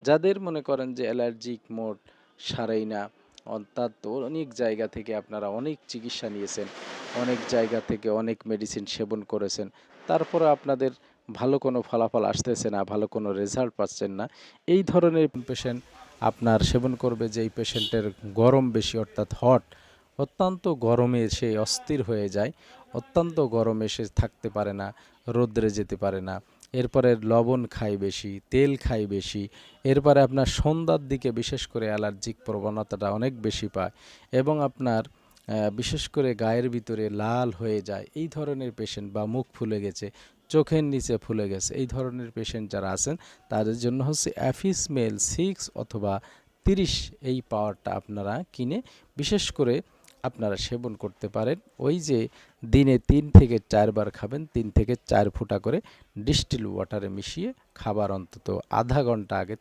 যাদের মনে করেন যে অ্যালার্জিক মোড সারেই না, অর্থাৎ অনেক জায়গা থেকে আপনারা অনেক চিকিৎসা নিয়েছেন, অনেক জায়গা থেকে অনেক মেডিসিন সেবন করেছেন, তারপরে আপনাদের ভালো কোনো ফলাফল আসতেছে না, ভালো কোনো রেজাল্ট পাচ্ছেন না, এই ধরনের পেশেন্ট আপনার সেবন করবে যেই পেশেন্টের গরম বেশি, অর্থাৎ হট, অত্যন্ত গরমে সে অস্থির হয়ে যায়, অত্যন্ত গরমে সে থাকতে পারে না, রৌদ্রে যেতে পারে না, এরপরে লবণ খায় বেশি, তেল খায় বেশি, এরপরে আপনার সন্ধ্যার দিকে বিশেষ করে অ্যালার্জিক প্রবণতাটা অনেক বেশি পায় এবং আপনার বিশেষ করে গায়ের ভিতরে লাল হয়ে যায়, এই ধরনের পেশেন্ট বা মুখ ফুলে গেছে, চোখের নিচে ফুলে গেছে, এই ধরনের পেশেন্ট যারা আছেন তাদের জন্য হচ্ছে অ্যাফিসমেল 6 অথবা 30 এই পাওয়ারটা আপনারা কিনে বিশেষ করে আপনারা সেবন করতে পারেন। ওই যে দিনে 3 থেকে 4 বার খাবেন, 3 থেকে 4 ফোঁটা করে ডিস্টিল ওয়াটারে মিশিয়ে খাবার অন্তত আধা ঘন্টা আগে